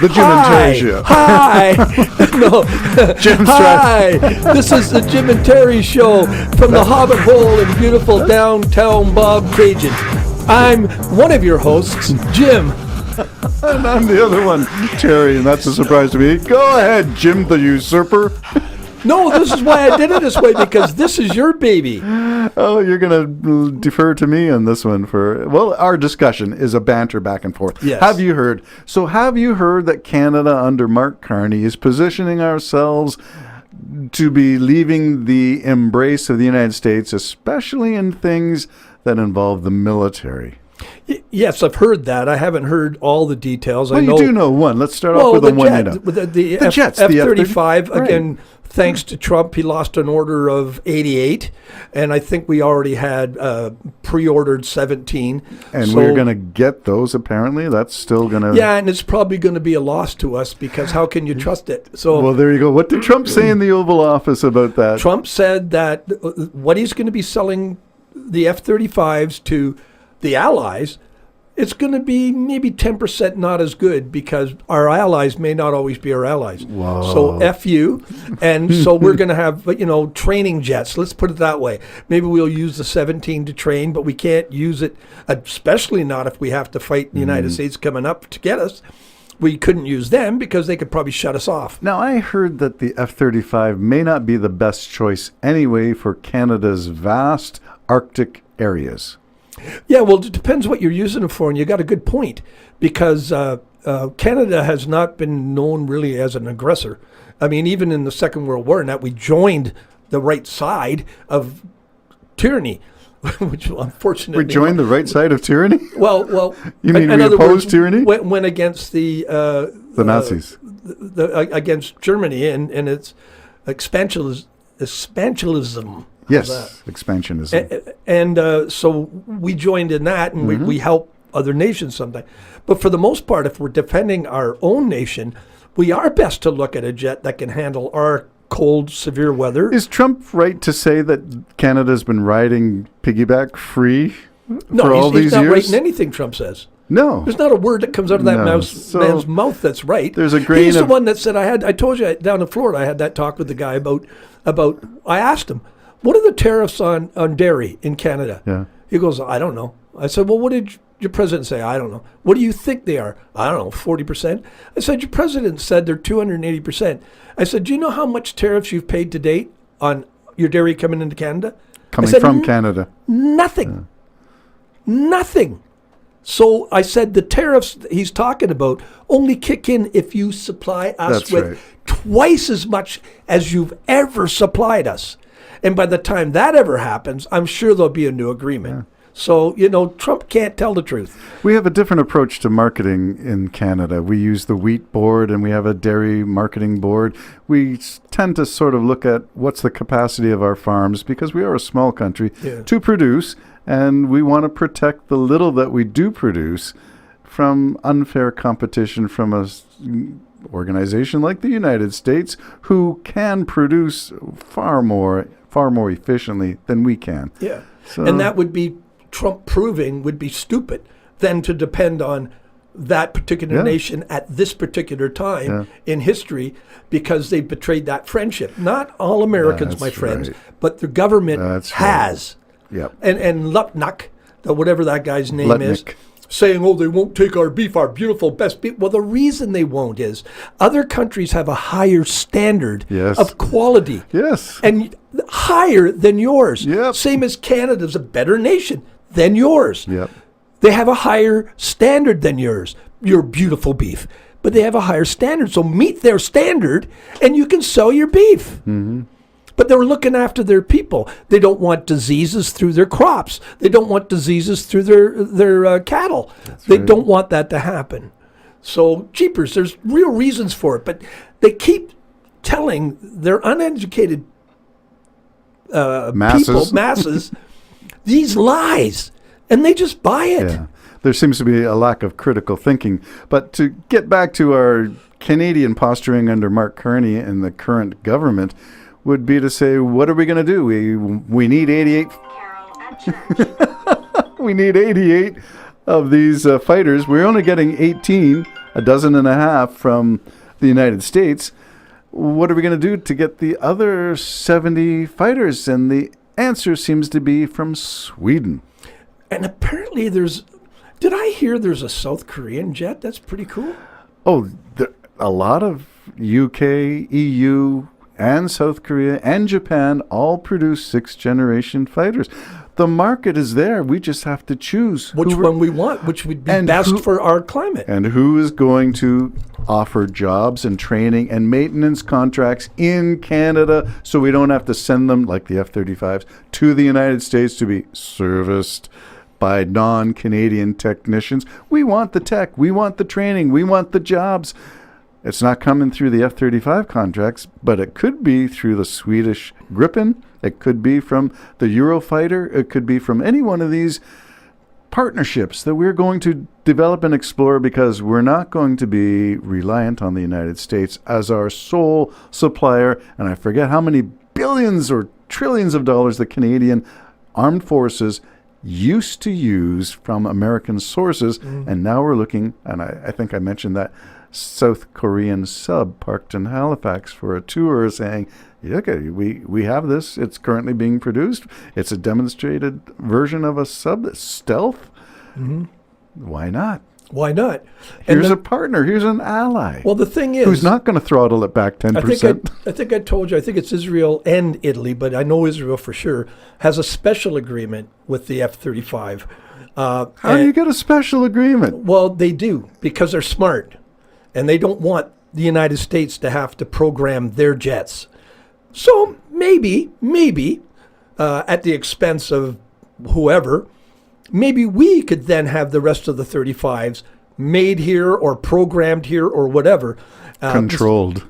The Jim and Terry Show. Hi. No. Jim's Hi. This is the Jim and Terry Show from the Hobbit Hole in beautiful downtown Bob Cajun. I'm one of your hosts, Jim. And I'm the other one, Terry, and that's a surprise to me. Go ahead, Jim the Usurper. No, this is why I did it this way, because this is your baby. Oh, you're going to defer to me on this one for... Well, our discussion is a banter back and forth. Yes. Have you heard that Canada under Mark Carney is positioning ourselves to be leaving the embrace of the United States, especially in things that involve the military? Yes, I've heard that. I haven't heard all the details. Well, you do know one. Let's start off with the one you know. The jets, F-35, right. again, thanks to Trump, he lost an order of 88, and I think we already had pre-ordered 17. And so, we're going to get those, apparently. That's still going to... Yeah, and it's probably going to be a loss to us, because how can you trust it? So, well, there you go. What did Trump say in the Oval Office about that? Trump said that what he's going to be selling the F-35s to the allies, it's going to be maybe 10% not as good, because our allies may not always be our allies. Whoa. So F you. And so we're going to have, training jets. Let's put it that way. Maybe we'll use the 17 to train, but we can't use it, especially not if we have to fight the United States coming up to get us. We couldn't use them because they could probably shut us off. Now, I heard that the F-35 may not be the best choice anyway for Canada's vast Arctic areas. Yeah, well, it depends what you're using them for, and you got a good point, because Canada has not been known really as an aggressor. I mean, even in the Second World War, and that we joined the right side of tyranny, which unfortunately... We joined the right side of tyranny? Well, you mean we opposed tyranny? Went against the Nazis, against Germany and its expansionism. Yes, expansionism. And so we joined in that, and we help other nations sometimes. But for the most part, if we're defending our own nation, we are best to look at a jet that can handle our cold, severe weather. Is Trump right to say that Canada's been riding piggyback free for all these years? No, he's not writing anything Trump says. No. There's not a word that comes out of that man's mouth that's right. There's a grain He's the one that said, I told you down in Florida, I had that talk with the guy about I asked him, what are the tariffs on dairy in Canada? Yeah. He goes, I don't know. I said, well, what did your president say? I don't know. What do you think they are? I don't know, 40%? I said, your president said they're 280%. I said, do you know how much tariffs you've paid to date on your dairy coming into Canada? Coming from Canada. Nothing. Yeah. Nothing. So I said the tariffs he's talking about only kick in if you supply us with twice as much as you've ever supplied us. And by the time that ever happens, I'm sure there'll be a new agreement. Yeah. So, Trump can't tell the truth. We have a different approach to marketing in Canada. We use the wheat board, and we have a dairy marketing board. We tend to sort of look at what's the capacity of our farms, because we are a small country, to produce, and we want to protect the little that we do produce from unfair competition from a organization like the United States, who can produce far more efficiently than we can. Yeah. So, and that would be Trump proving would be stupid than to depend on that particular nation at this particular time in history, because they betrayed that friendship. Not all Americans, my friends, but the government has. Right. Yep. And Lutnick, whatever that guy's name is, saying, they won't take our beef, our beautiful best beef. Well, the reason they won't is other countries have a higher standard of quality. Yes. And higher than yours. Yep. Same as Canada's a better nation than yours. Yep. They have a higher standard than yours, your beautiful beef. But they have a higher standard. So meet their standard and you can sell your beef. Mm-hmm. But they're looking after their people. They don't want diseases through their crops. They don't want diseases through their cattle. They don't want that to happen. So, jeepers, there's real reasons for it. But they keep telling their uneducated masses, these lies. And they just buy it. Yeah. There seems to be a lack of critical thinking. But to get back to our Canadian posturing under Mark Carney and the current government, would be to say, what are we going to do? We need 88. We need 88 of these fighters. We're only getting 18, a dozen and a half from the United States. What are we going to do to get the other 70 fighters? And the answer seems to be from Sweden. And apparently did I hear there's a South Korean jet? That's pretty cool. Oh, a lot of UK, EU, and South Korea and Japan all produce sixth-generation fighters. The market is there. We just have to choose which one we want, which would be best for our climate. And who is going to offer jobs and training and maintenance contracts in Canada so we don't have to send them, like the F-35s, to the United States to be serviced by non-Canadian technicians. We want the tech. We want the training. We want the jobs. It's not coming through the F-35 contracts, but it could be through the Swedish Gripen. It could be from the Eurofighter. It could be from any one of these partnerships that we're going to develop and explore, because we're not going to be reliant on the United States as our sole supplier. And I forget how many billions or trillions of dollars the Canadian Armed Forces used to use from American sources. And now we're looking, and I think I mentioned that, South Korean sub parked in Halifax for a tour, saying, okay, we have this. It's currently being produced. It's a demonstrated version of a sub stealth. Mm-hmm. Why not? Why not? Here's a partner. Here's an ally. Well, the thing is, who's not going to throttle it back 10%. I think I told you. I think it's Israel and Italy, but I know Israel for sure has a special agreement with the F-35. How do you get a special agreement? Well, they do, because they're smart. And they don't want the United States to have to program their jets. So maybe, at the expense of whoever, maybe we could then have the rest of the 35s made here or programmed here or whatever. Controlled.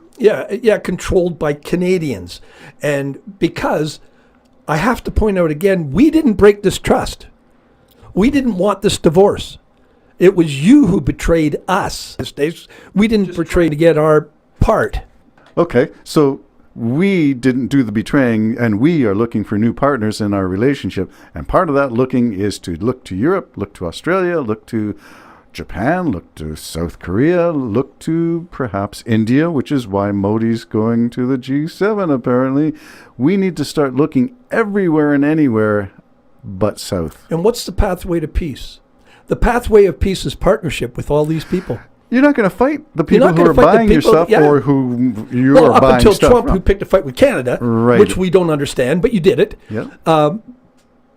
Controlled by Canadians. And because I have to point out again, we didn't break this trust. We didn't want this divorce. It was you who betrayed us. We didn't betray to get our part. Okay, so we didn't do the betraying, and we are looking for new partners in our relationship. And part of that looking is to look to Europe, look to Australia, look to Japan, look to South Korea, look to perhaps India, which is why Modi's going to the G7 apparently. We need to start looking everywhere and anywhere but south. And what's the pathway to peace? The pathway of peace is partnership with all these people. You're not going to fight the people who are buying your stuff or who you are buying stuff from. Up until Trump, who picked a fight with Canada, right, which we don't understand, but you did it. Yep.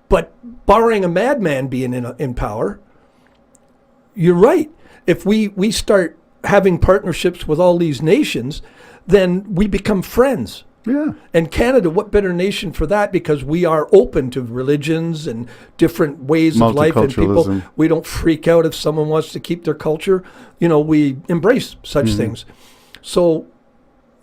But barring a madman being in power, you're right. If we start having partnerships with all these nations, then we become friends. Yeah. And Canada, what better nation for that? Because we are open to religions and different ways of life and people. We don't freak out if someone wants to keep their culture. We embrace such things. So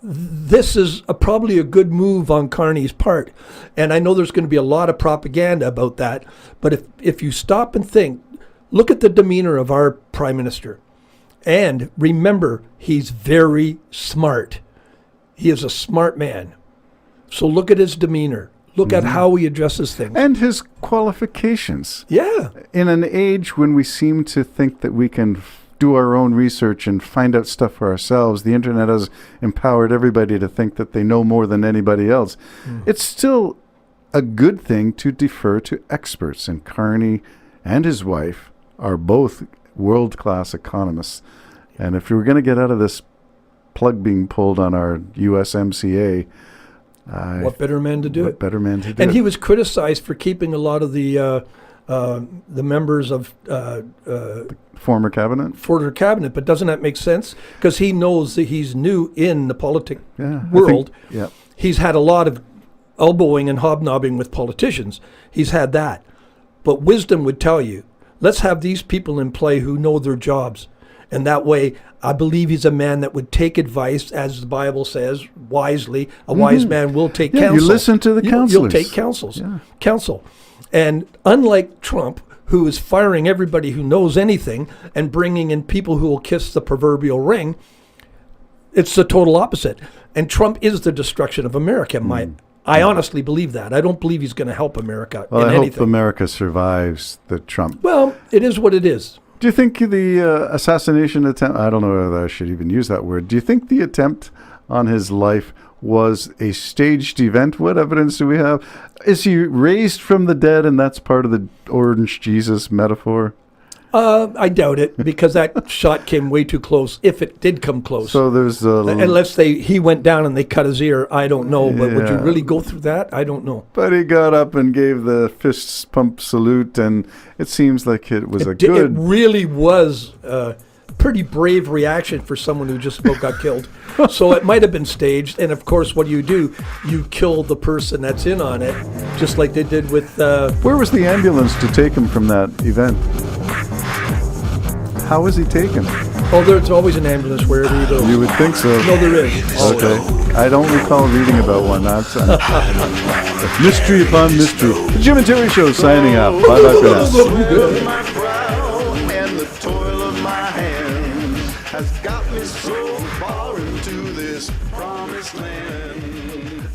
this is probably a good move on Carney's part. And I know there's going to be a lot of propaganda about that. But if you stop and think, look at the demeanor of our prime minister. And remember, he's very smart. He is a smart man. So look at his demeanor. Look at how he addresses things. And his qualifications. Yeah. In an age when we seem to think that we can do our own research and find out stuff for ourselves, the internet has empowered everybody to think that they know more than anybody else. It's still a good thing to defer to experts. And Carney and his wife are both world-class economists. And if we're going to get out of this plug being pulled on our USMCA. What better man to do it? What better man to do it? And he was criticized for keeping a lot of the members of former cabinet. But doesn't that make sense? Because he knows that he's new in the politic world. He's had a lot of elbowing and hobnobbing with politicians. He's had that. But wisdom would tell you, let's have these people in play who know their jobs. And that way, I believe he's a man that would take advice, as the Bible says, wisely. A wise man will take counsel. You listen to the counselors. You'll take counsel. And unlike Trump, who is firing everybody who knows anything and bringing in people who will kiss the proverbial ring, it's the total opposite. And Trump is the destruction of America, I honestly believe that. I don't believe he's going to help America Well, in I anything. hope America survives the Trump. Well, it is what it is. Do you think the assassination attempt, I don't know whether I should even use that word, do you think the attempt on his life was a staged event? What evidence do we have? Is he raised from the dead and that's part of the orange Jesus metaphor? I doubt it, because that shot came way too close, if it did come close. So there's Unless he went down and they cut his ear, I don't know. But would you Yeah. really go through that? I don't know. But he got up and gave the fist pump salute, and it seems like it was It really was a pretty brave reaction for someone who just about got killed. So it might have been staged. And of course, what do? You kill the person that's in on it, just like they did with... Where was the ambulance to take him from that event? How was he taken? there's always an ambulance wherever you go. You would think so. No, there is. Okay. I don't recall reading about one. That's mystery upon mystery. The Jim and Terry Show signing out. Bye-bye for now. My brow and the toil of my hands has got me so far into this promised land.